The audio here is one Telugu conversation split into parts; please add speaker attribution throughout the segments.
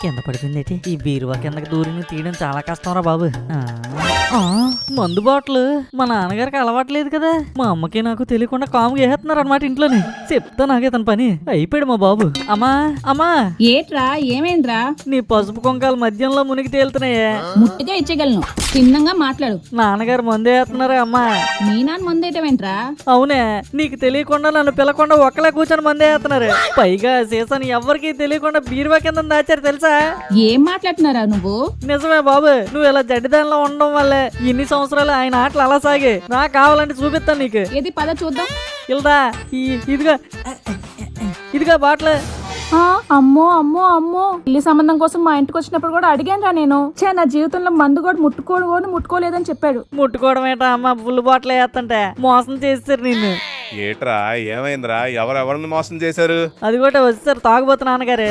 Speaker 1: కింద పడిపోయింది. ఈ బీరువా కిందకి దూరిని తీయడం చాలా కష్టం రా బాబు. మందు బాటలు మా నాన్నగారికి అలవాట్లేదు కదా, మా అమ్మకి నాకు తెలియకుండా కాముగా వేస్తున్నారు అనమాట ఇంట్లోనే. చెప్తా నాకే తన పని అయిపోయాడు మా బాబు. అమ్మా అమ్మా,
Speaker 2: ఏట్రా ఏమైందిరా?
Speaker 1: నీ పసుపు కుంకాలు మధ్యంలో మునిగి తేలుతున్నాయే.
Speaker 2: ముట్టిగా ఇచ్చేయగలను, తిన్నంగా మాట్లాడు.
Speaker 1: నాన్నగారు మందు వేస్తున్నారా అమ్మా?
Speaker 2: మీ నాన్న మందేటమేంట్రా?
Speaker 1: అవునే, నీకు తెలియకుండా నన్ను పిలకుండా ఒక్కలే కూర్చొని మందే వేస్తున్నారు. పైగా సీసాని ఎవరికి తెలియకుండా బీరువా కింద దాచారు తెలుసా?
Speaker 2: ఏం మాట్లాడుతున్నారా నువ్వు?
Speaker 1: నిజమే బాబు, నువ్వు ఇలా జడ్డిదానిలో ఉండడం వల్లే ఇన్ని సంవత్సరాలు ఆయన ఆటలు అలా సాగే. నాకు కావాలంటే చూపిస్తాను నీకు.
Speaker 2: ఏది పద చూద్దాం.
Speaker 1: ఇల్దా ఇదిగా ఇదిగా బాటలు.
Speaker 2: అమ్మో అమ్మో అమ్మో, ఇల్లు సంబంధం కోసం మా ఇంటికి వచ్చినప్పుడు కూడా అడిగాను రా నేను. నా జీవితంలో మందు కూడా ముట్టుకోలేదని చెప్పాడు.
Speaker 1: ముట్టుకోవడం ఏంటా అమ్మ, ఫుల్ బాటలు వేస్తుంటే మోసం చేస్తారు నిన్ను.
Speaker 3: ఏట్రా ఏమైందిరా? ఎవరెవరిని మోసం చేశారు?
Speaker 1: అది కూడా వచ్చారు తాగుబోతు నాన్నగారే.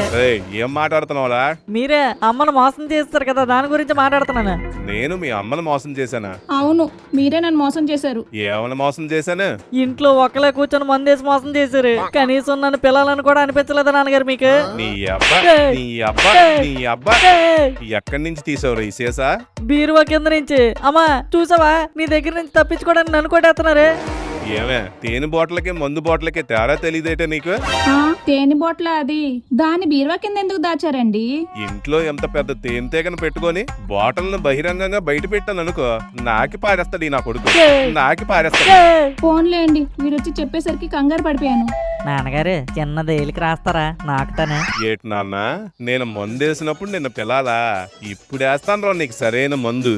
Speaker 3: ఏం మాట్లాడుతున్నావురా?
Speaker 1: మీరే అమ్మను మోసం చేస్తారు కదా, దాని గురించి మాట్లాడుతున్నాను.
Speaker 3: నేను మీ అమ్మని మోసం చేశానా?
Speaker 2: అవును, మీరే నన్ను మోసం చేశారు.
Speaker 3: ఏమని మోసం చేశాను?
Speaker 1: ఇంట్లో ఒక్కలే కూర్చొని మందేసి మోసం చేశారు. కనీసం నన్ను పిల్లలని కూడా అనిపించలేదా నాన్నగారు మీకు?
Speaker 3: నీ అబ్బా నీ అబ్బా నీ అబ్బా ఎక్కడి నుంచి తీసావురా ఈ సీసా?
Speaker 1: బీరువా కింద నుంచి. అమ్మా చూసావా, నీ దగ్గర నుంచి తప్పించుకోవడానికి నన్ను కొట్టేస్తున్నారు.
Speaker 3: ఏమే తేనె బాటిల్కి మందు బాటిల్కి తేడా తెలియదేటే నీకు?
Speaker 2: తేనె బాటిల్ అది, దాని బీరువా కింద ఎందుకు దాచారండి?
Speaker 3: ఇంట్లో ఎంత పెద్ద తేనె తీగను పెట్టుకొని బాటిల్ ను బహిరంగంగా బయట పెట్టాను అనుకో, నాకి పారేస్తాడు నా కొడుకు, నాకి పారేస్తాడు.
Speaker 2: ఫోన్లేండి, మీరు వచ్చి చెప్పేసరికి కంగారు పడిపోయాను.
Speaker 1: నాన్నగారు చిన్న దేలికి రాస్తారా నాకు తనే?
Speaker 3: ఏటి నాన్న, నేను మందేసినప్పుడు నిన్ను పిలాలా? ఇప్పుడు వేస్తాను రా నీకు సరైన మందు.